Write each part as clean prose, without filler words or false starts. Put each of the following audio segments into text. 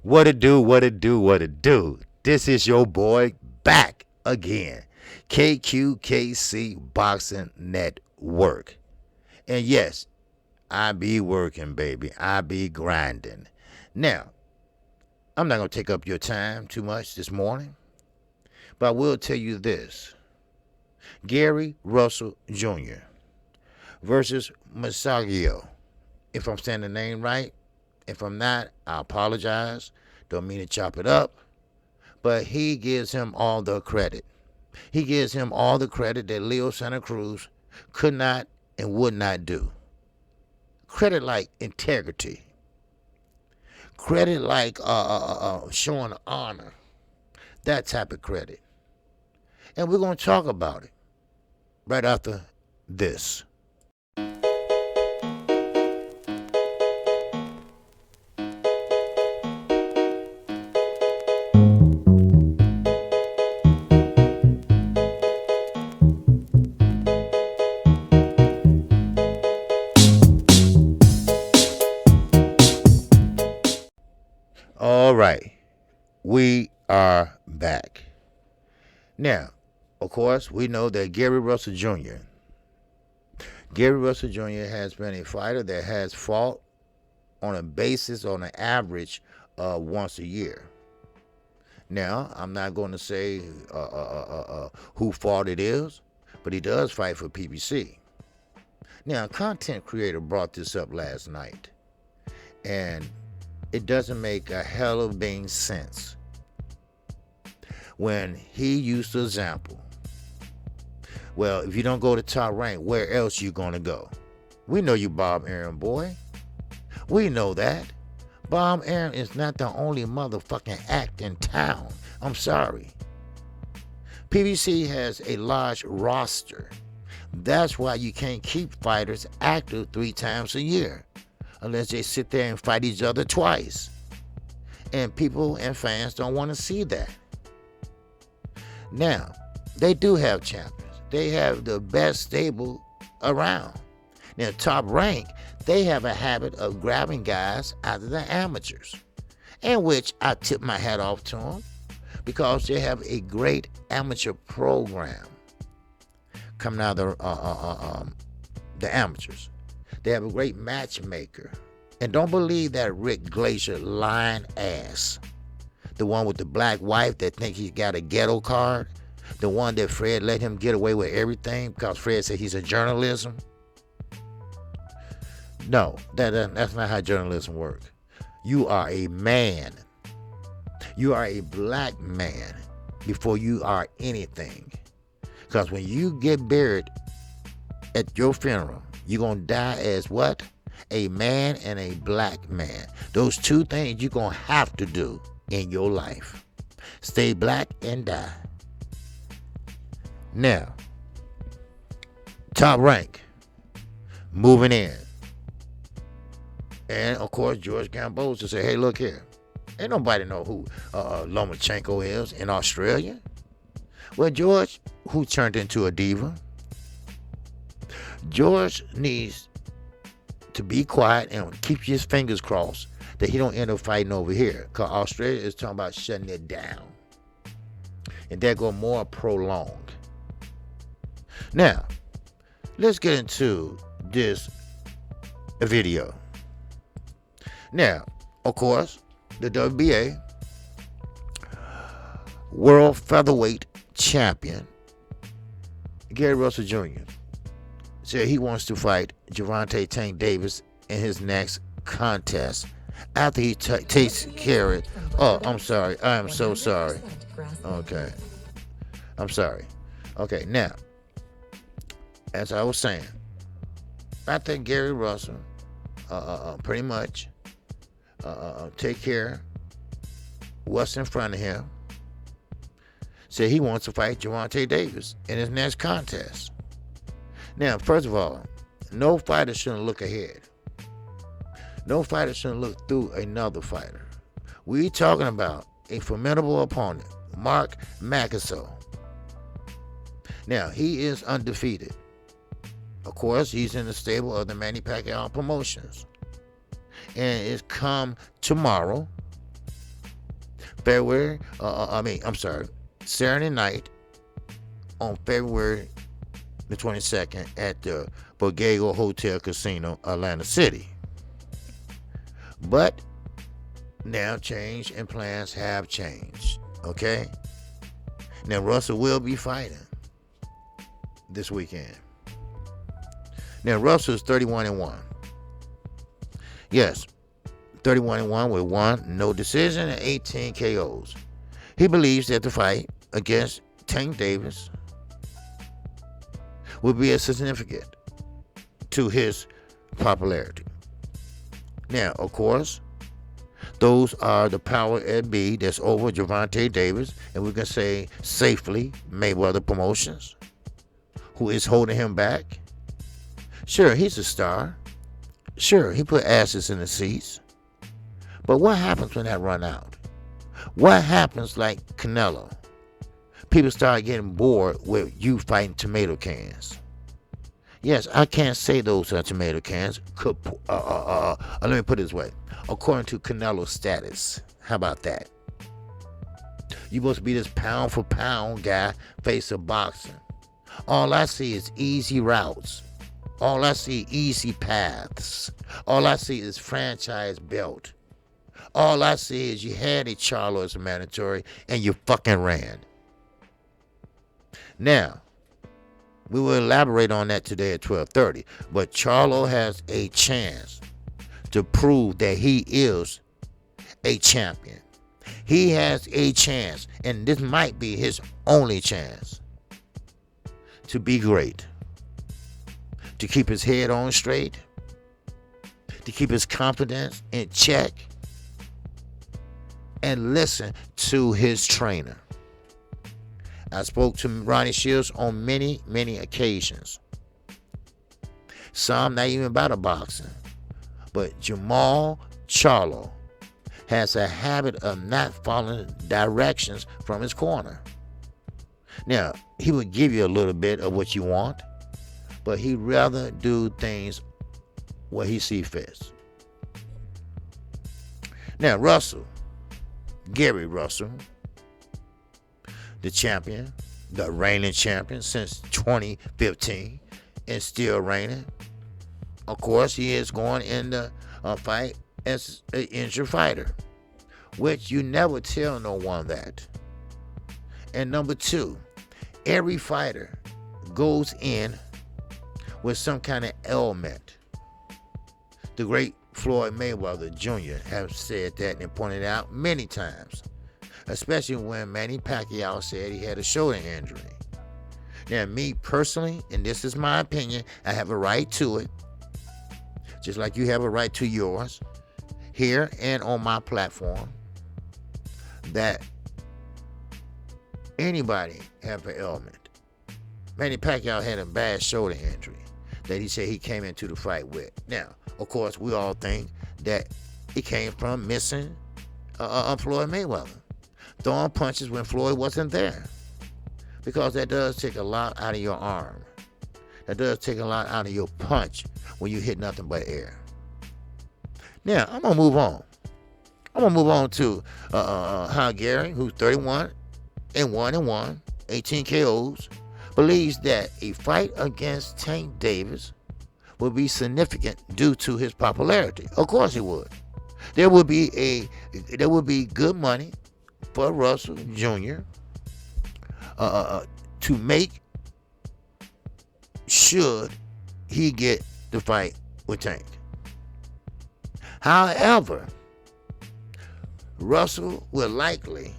What it do, what it do, what it do. This is your boy back again. KQKC Boxing Network. And yes, I be working, baby. I be grinding. Now, I'm not going to take up your time too much this morning, but I will tell you this. Gary Russell Jr. versus Magsayo. If I'm saying the name right, if I'm not, I apologize. Don't mean to chop it up. But he gives him all the credit. He gives him all the credit that Leo Santa Cruz could not and would not do. Credit like integrity. Credit like showing honor. That type of credit. And we're going to talk about it right after this. All right, we are back. Now, of course, we know that Gary Russell Jr. Has been a fighter that has fought on a basis, on an average, once a year. Now, I'm not going to say who fought it is, but he does fight for PBC. Now, a content creator brought this up last night, and it doesn't make a hell of being sense when he used the example. Well, if you don't go to Top Rank, where else you gonna go? We know you, Bob Aaron, boy. We know that. Bob Aaron is not the only motherfucking act in town. I'm sorry. PBC has a large roster. That's why you can't keep fighters active 3 times a year, unless they sit there and fight each other twice. And people and fans don't want to see that. Now, they do have champions. They have the best stable around. Now, Top Rank, they have a habit of grabbing guys out of the amateurs, in which I tip my hat off to them, because they have a great amateur program coming out of the amateurs. They have a great matchmaker. And don't believe that Rick Glacier lying ass. The one with the black wife that think he got a ghetto card. The one that Fred let him get away with everything because Fred said he's a journalism. No, that's not how journalism works. You are a man. You are a black man before you are anything. Because when you get buried at your funeral, you're going to die as what? A man and a black man. Those two things you're going to have to do in your life. Stay black and die. Now, Top Rank, moving in. And, of course, George Gamboa said, hey, look here. Ain't nobody know who Lomachenko is in Australia. Well, George, who turned into a diva, George needs to be quiet and keep his fingers crossed that he don't end up fighting over here, because Australia is talking about shutting it down, and that go more prolonged. Now, let's get into this video. Now, of course, the WBA World Featherweight Champion Gary Russell Jr. said he wants to fight Gervonta Tank Davis in his next contest after he takes care of it. Oh, I'm sorry. I am so sorry. Okay. I'm sorry. Okay, now, as I was saying, I think Gary Russell pretty much take care what's in front of him. Said he wants to fight Gervonta Davis in his next contest. Now, first of all, no fighter shouldn't look ahead. No fighter shouldn't look through another fighter. We talking about a formidable opponent, Mark Magsayo. Now, he is undefeated. Of course, he's in the stable of the Manny Pacquiao Promotions. And it's come tomorrow Saturday night on February the 22nd at the Borgego Hotel Casino, Atlantic City. But now change and plans have changed. Okay? Now Russell will be fighting this weekend. Now Russell is 31-1. Yes, 31-1 with 1 no decision and 18 KOs. He believes that the fight against Tank Davis will be as significant to his popularity. Now, of course, those are the power at B that's over Gervonta Davis, and we can say safely Mayweather Promotions, who is holding him back. Sure, he's a star. Sure, he put asses in the seats. But what happens when that run out? What happens like Canelo? People start getting bored with you fighting tomato cans. Yes, I can't say those are tomato cans. Let me put it this way. According to Canelo's status. How about that? You're supposed to be this pound for pound guy face of boxing. All I see is easy routes. All I see easy paths. All I see is franchise belt. All I see is you had a Charlo as a mandatory and you fucking ran. Now, we will elaborate on that today at 12:30. But Charlo has a chance to prove that he is a champion. He has a chance, and this might be his only chance, to be great. To keep his head on straight. To keep his confidence in check. And listen to his trainer. I spoke to Ronnie Shields on many, many occasions. Some not even about a boxing. But Jamal Charlo has a habit of not following directions from his corner. Now, he would give you a little bit of what you want, but he'd rather do things where he sees fit. Now, Gary Russell, the champion, the reigning champion since 2015, and still reigning. Of course, he is going in the fight as an injured fighter, which you never tell no one that. And number 2, every fighter goes in with some kind of ailment. The great Floyd Mayweather Jr. has said that and pointed out many times, especially when Manny Pacquiao said he had a shoulder injury. Now, me personally, and this is my opinion, I have a right to it, just like you have a right to yours, here and on my platform, that anybody have an ailment. Manny Pacquiao had a bad shoulder injury that he said he came into the fight with. Now, of course, we all think that it came from missing Floyd Mayweather, throwing punches when Floyd wasn't there, because that does take a lot out of your arm. That does take a lot out of your punch when you hit nothing but air. Now, I'm going to move on. I'm going to move on to how Gary, who's 31-1, 18 KOs, believes that a fight against Tank Davis will be significant due to his popularity. Of course it would. There would be good money for Russell Jr. To make should he get the fight with Tank. However, Russell will likely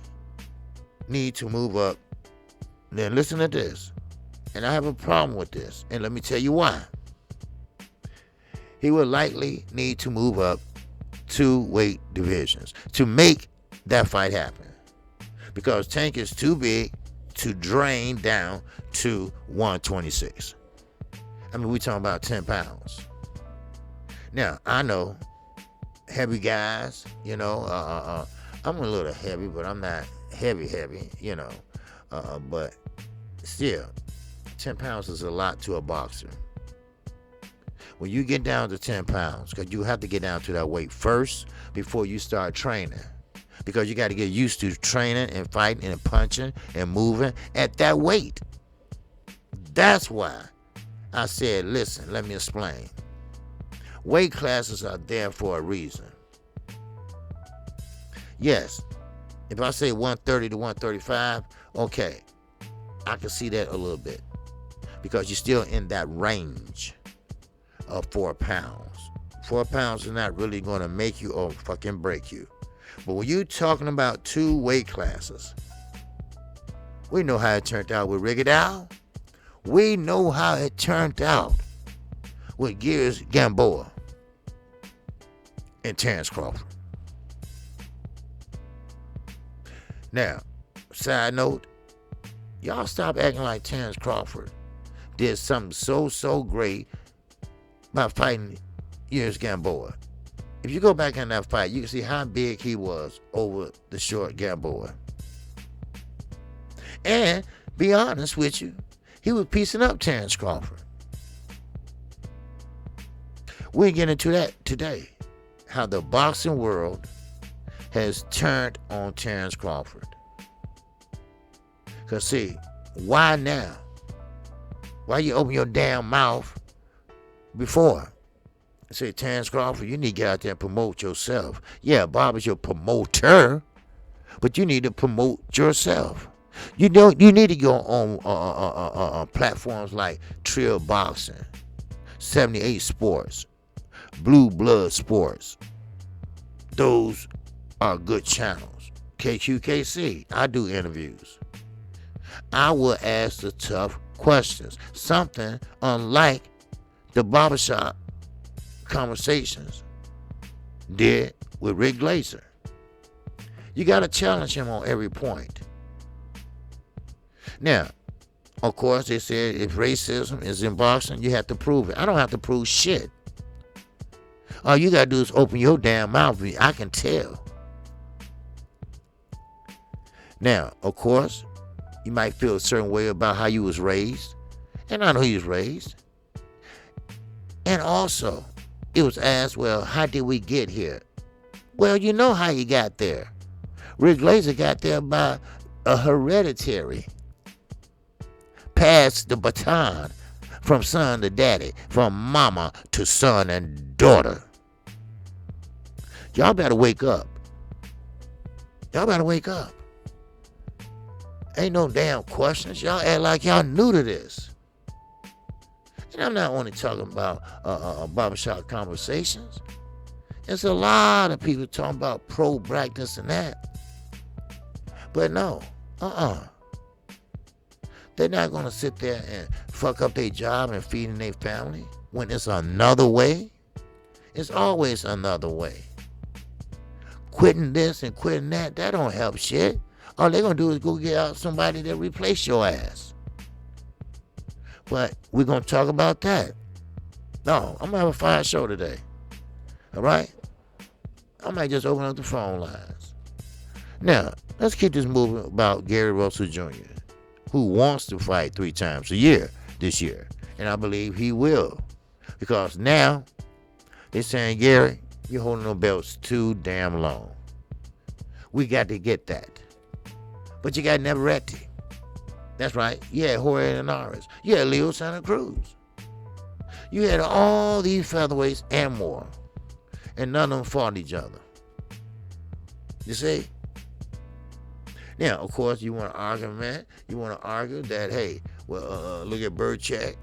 need to move up. Now listen to this. And I have a problem with this. And let me tell you why. He will likely need to move up 2 weight divisions to make that fight happen. Because Tank is too big to drain down to 126. I mean, we're talking about 10 pounds. Now, I know heavy guys, I'm a little heavy, but I'm not heavy, but still, 10 pounds is a lot to a boxer. When you get down to 10 pounds, because you have to get down to that weight first before you start training. because you got to get used to training and fighting and punching and moving at that weight. That's why I said, listen, let me explain. Weight classes are there for a reason. Yes, if I say 130 to 135, okay, I can see that a little bit because you're still in that range of 4 pounds. 4 pounds is not really going to make you or fucking break you. But when you're talking about 2 weight classes, we know how it turned out with Ricky Dow. We know how it turned out with Gears Gamboa and Terrence Crawford. Now, side note, y'all stop acting like Terrence Crawford did something so great by fighting Gears Gamboa. If you go back in that fight, you can see how big he was over the short Gamboa. And be honest with you, he was piecing up Terrence Crawford. We'll get into that today. How the boxing world has turned on Terrence Crawford. Because see, why now? Why you open your damn mouth before? Say, Terrence Crawford, you need to get out there and promote yourself. Yeah, Bob is your promoter, but you need to promote yourself. You need to go on platforms like Trill Boxing, 78 Sports, Blue Blood Sports. Those are good channels. KQKC, I do interviews. I will ask the tough questions. Something unlike the barbershop conversations did with Rick Glazer. You got to challenge him on every point. Now, of course, they said if racism is in boxing, you have to prove it. I don't have to prove shit. All you got to do is open your damn mouth. I can tell. Now, of course, you might feel a certain way about how you was raised. And I know he was raised. And also, it was asked, well, how did we get here? Well, you know how he got there. Rick Glazer got there by a hereditary. Passed the baton from son to daddy, from mama to son and daughter. Y'all better wake up. Y'all better wake up. Ain't no damn questions. Y'all act like y'all new to this. And I'm not only talking about barbershop conversations. There's a lot of people talking about pro-black this and that. But no, They're not going to sit there and fuck up their job and feeding their family when it's another way. It's always another way. Quitting this and quitting that don't help shit. All they're going to do is go get out somebody that replace your ass. But we're going to talk about that. No, I'm going to have a fire show today. All right? I might just open up the phone lines. Now, let's keep this moving about Gary Russell Jr., who wants to fight 3 times a year this year. And I believe he will. Because now, they're saying, Gary, you're holding no belts too damn long. We got to get that. But you got Navarrete. That's right. You had Jorge Linares. You had Leo Santa Cruz. You had all these featherweights and more. And none of them fought each other. You see? Now, of course, you want to argue, man. You want to argue that, hey, well, look at Burchak.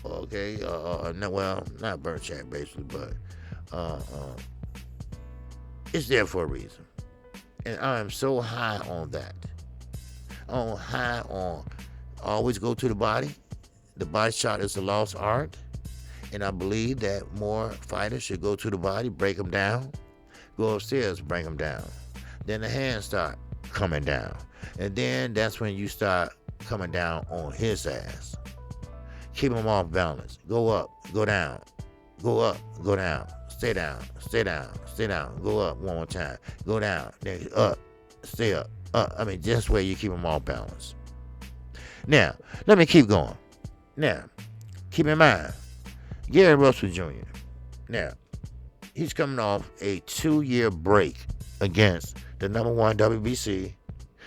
Okay? No, well, not Burchak, basically, but it's there for a reason. And I am so high on that. I'm high on always go to the body. The body shot is a lost art. And I believe that more fighters should go to the body, break them down, go upstairs, bring them down. Then the hands start coming down. And then that's when you start coming down on his ass. Keep him off balance. Go up, go down. Go up, go down. Stay down, stay down, stay down. Go up one more time. Go down, then up, stay up. I mean, just where you keep them off balance. Now, let me keep going. Now, keep in mind, Gary Russell Jr. Now, he's coming off a 2-year break against the number one WBC,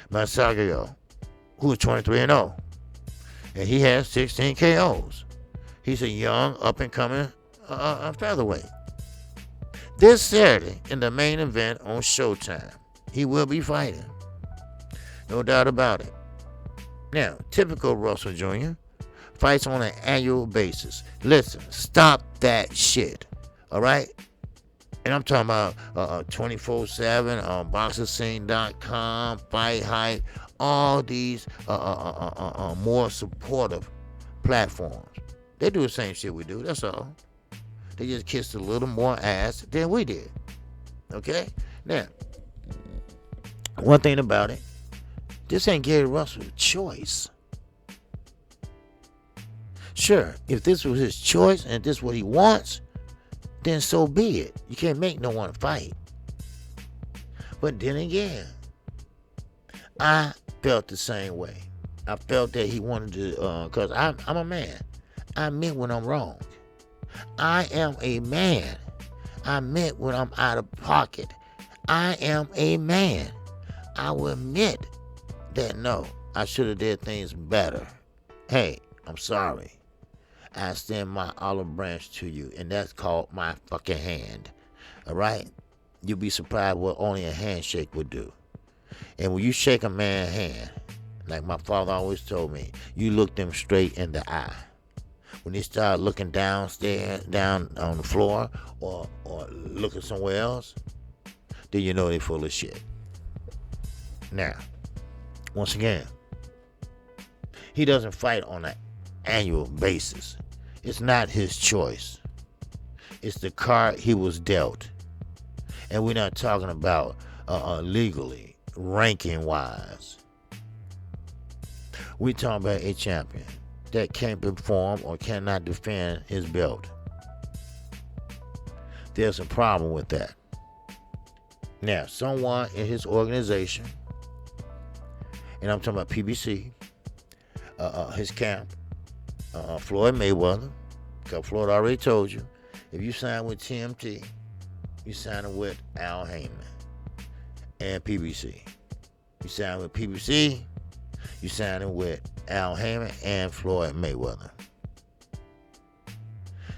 Magsayo, who is 23-0. And he has 16 KOs. He's a young, up-and-coming featherweight. This Saturday, in the main event on Showtime, he will be fighting. No doubt about it. Now, typical Russell Jr. fights on an annual basis. Listen, stop that shit. All right? And I'm talking about 24/7, boxerscene.com, Fight Hype, all these more supportive platforms. They do the same shit we do, that's all. They just kissed a little more ass than we did. Okay? Now, one thing about it, this ain't Gary Russell's choice. Sure, if this was his choice and this is what he wants, then so be it. You can't make no one fight. But then again, I felt the same way. I felt that he wanted to, because I'm a man. I admit when I'm wrong. I am a man. I admit when I'm out of pocket. I am a man. I will admit that no, I should have did things better. Hey, I'm sorry. I extend my olive branch to you, and that's called my fucking hand. All right? You'll be surprised what only a handshake would do. And when you shake a man's hand, like my father always told me, you look them straight in the eye. When they start looking down on the floor, or looking somewhere else, then you know they're full of shit. Now, once again, he doesn't fight on an annual basis. It's not his choice. It's the card he was dealt. And we're not talking about legally, ranking-wise. We're talking about a champion that can't perform or cannot defend his belt. There's a problem with that. Now, someone in his organization, and I'm talking about PBC, his camp, Floyd Mayweather, because Floyd already told you, if you sign with TMT, you sign with Al Heyman and PBC. You sign with PBC, you sign with Al Heyman and Floyd Mayweather.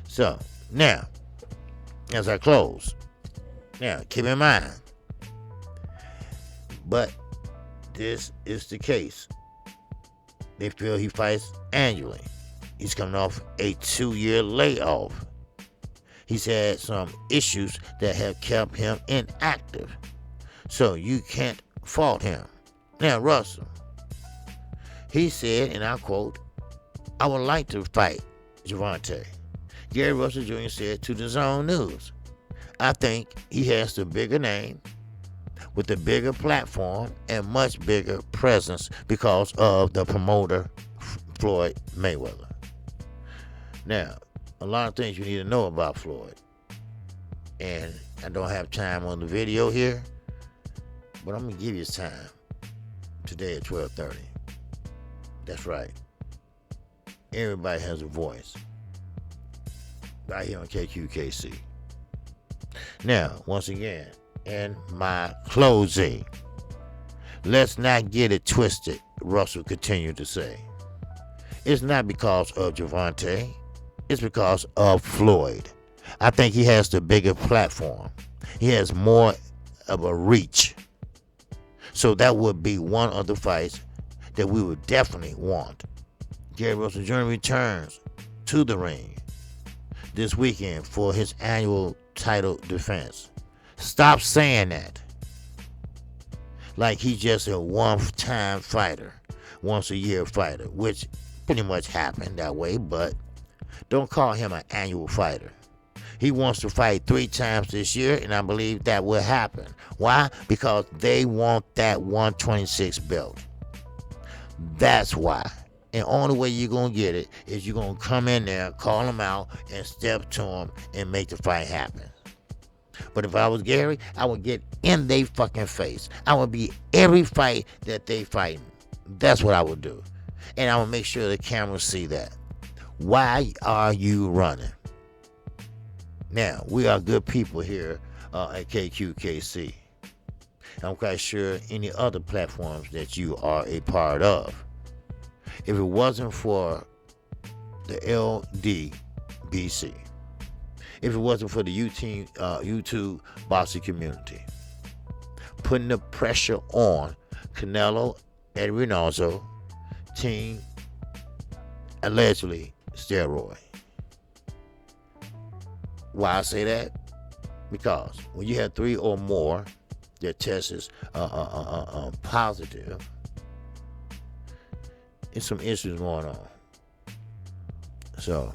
So, now, as I close, now, keep in mind, but this is the case. They feel he fights annually. He's coming off a 2-year layoff. He's had some issues that have kept him inactive. So you can't fault him. Now, Russell, he said, and I quote, I would like to fight Gervonta. Gary Russell Jr. said to the Zone News, I think he has the bigger name with the bigger platform and much bigger presence because of the promoter, Floyd Mayweather. Now, a lot of things you need to know about Floyd. And I don't have time on the video here, but I'm going to give you time today at 12:30. That's right. Everybody has a voice. Right here on KQKC. Now, once again, in my closing, let's not get it twisted, Russell continued to say. It's not because of Gervonta. It's because of Floyd. I think he has the bigger platform. He has more of a reach. So that would be one of the fights that we would definitely want. Gary Russell Jr. returns to the ring this weekend for his annual title defense. Stop saying that. Like he's just a one-time fighter, once-a-year fighter, which pretty much happened that way, but don't call him an annual fighter. He wants to fight 3 times this year, and I believe that will happen. Why? Because they want that 126 belt. That's why. And the only way you're going to get it is you're going to come in there, call them out, and step to them and make the fight happen. But if I was Gary, I would get in their fucking face. I would be every fight that they fighting. That's what I would do. And I would make sure the cameras see that. Why are you running? Now, we are good people here at KQKC. I'm quite sure any other platforms that you are a part of. If it wasn't for the LDBC, if it wasn't for the YouTube boxing community, putting the pressure on Canelo and Ronaldo, team allegedly steroid. Why I say that? Because when you have 3 or more that tests positive, there's some issues going on. So,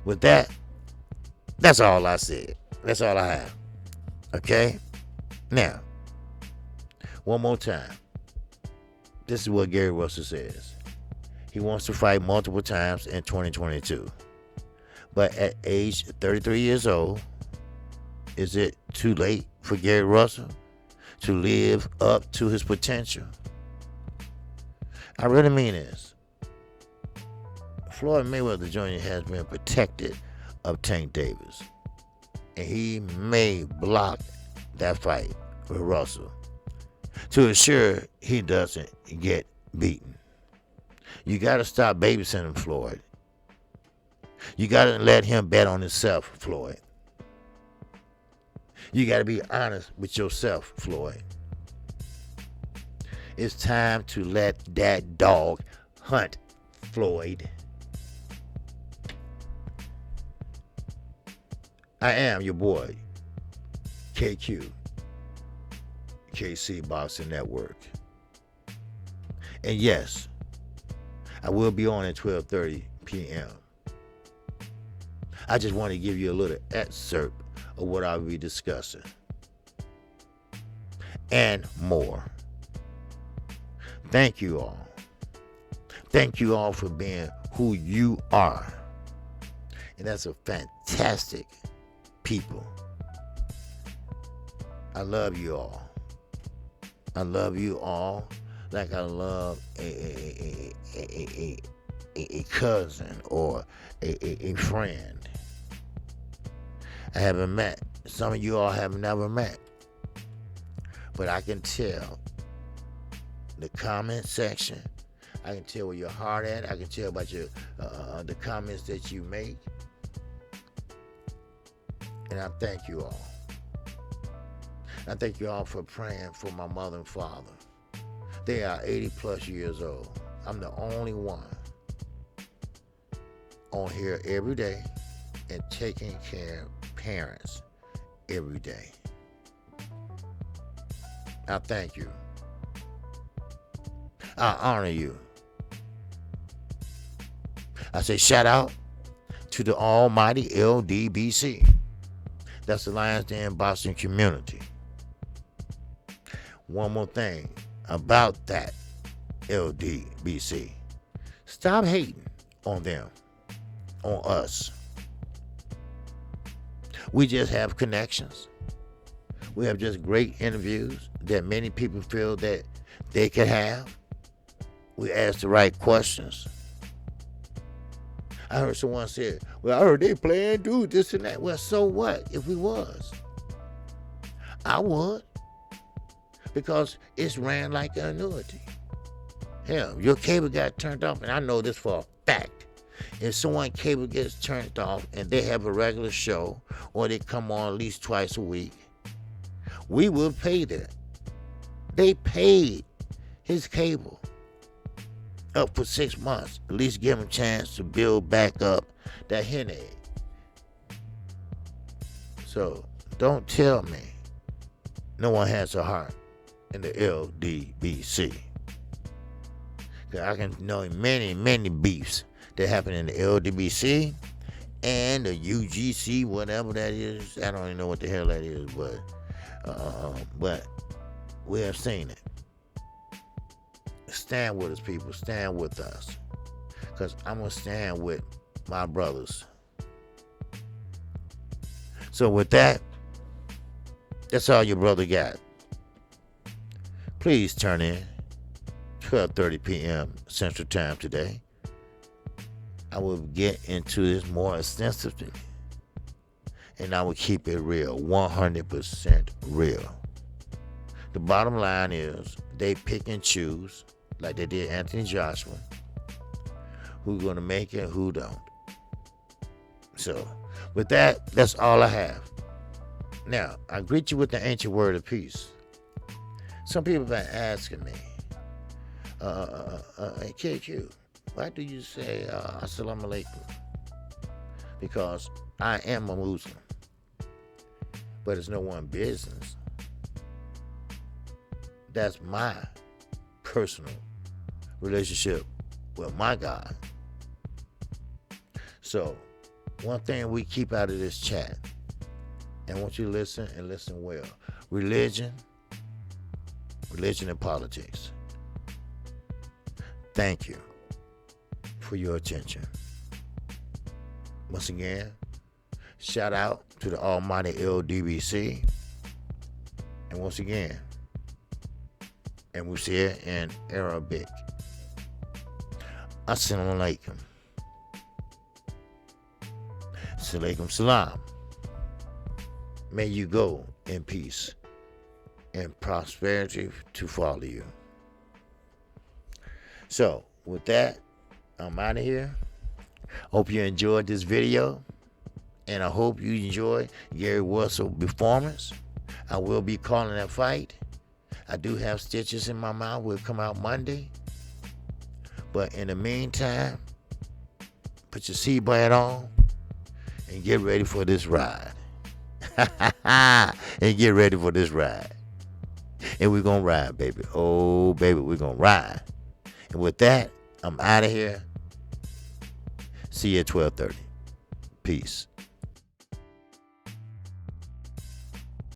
with that, that's all I said. That's all I have. Okay? Now, one more time. This is what Gary Russell says. He wants to fight multiple times in 2022. But at age 33 years old, is it too late for Gary Russell to live up to his potential? I really mean this. Floyd Mayweather Jr. has been protected of Tank Davis, and he may block that fight with Russell to ensure he doesn't get beaten. You got to stop babysitting Floyd. You got to let him bet on himself, Floyd. You got to be honest with yourself, Floyd. It's time to let that dog hunt, Floyd. I am your boy, KQKC Boxing Network. And yes, I will be on at 12:30 p.m. I just want to give you a little excerpt of what I'll be discussing. And more. Thank you all. Thank you all for being who you are. And that's a fantastic people. I love you all. I love you all like I love a cousin or a friend. I haven't met. Some of you all have never met. But I can tell the comment section. I can tell where your heart at. I can tell about your the comments that you make. And I thank you all. I thank you all for praying for my mother and father. They are 80 plus years old. I'm the only one on here every day and taking care of parents every day. I thank you. I honor you. I say shout out to the almighty LDBC. That's the Lions Den Boxing community. One more thing about that LDBC. Stop hating on them, on us. We just have connections. We have just great interviews that many people feel that they could have. We ask the right questions. I heard someone say, well, I heard they playing dude this and that. Well, so what if we was? I would. Because it's ran like an annuity. Hell, your cable got turned off, and I know this for a fact. If someone cable gets turned off and they have a regular show or they come on at least twice a week, we will pay them. They paid his cable up for 6 months. At least give him a chance to build back up that hen egg. So don't tell me no one has a heart in the LDBC. Cause I can know many, many beefs that happen in the LDBC and the UGC, whatever that is. I don't even know what the hell that is, but we have seen it. Stand with us, people. Stand with us. Because I'm going to stand with my brothers. So with that, that's all your brother got. Please turn in 12:30 p.m. Central Time today. I will get into this more extensively. And I will keep it real, 100% real. The bottom line is they pick and choose, like they did Anthony Joshua, who's going to make it, who don't. So, with that, that's all I have. Now, I greet you with the ancient word of peace. Some people have been asking me, hey, KQ, why do you say Assalamu alaikum? Because I am a Muslim, but it's no one business. That's my personal relationship with my God. So, one thing we keep out of this chat, and I want you to listen and listen well. Religion and politics. Thank you for your attention. Once again, shout out to the almighty LDBC. And once again, and we say it in Arabic, Assalamu alaikum. Alaikum salam. May you go in peace and prosperity to follow you. So, with that, I'm out of here. Hope you enjoyed this video, and I hope you enjoy Gary Russell's performance. I will be calling that fight. I do have stitches in my mouth. Will come out Monday. But in the meantime, put your seatbelt on and get ready for this ride. And get ready for this ride. And we're going to ride, baby. Oh, baby, we're going to ride. And with that, I'm out of here. See you at 12:30. Peace.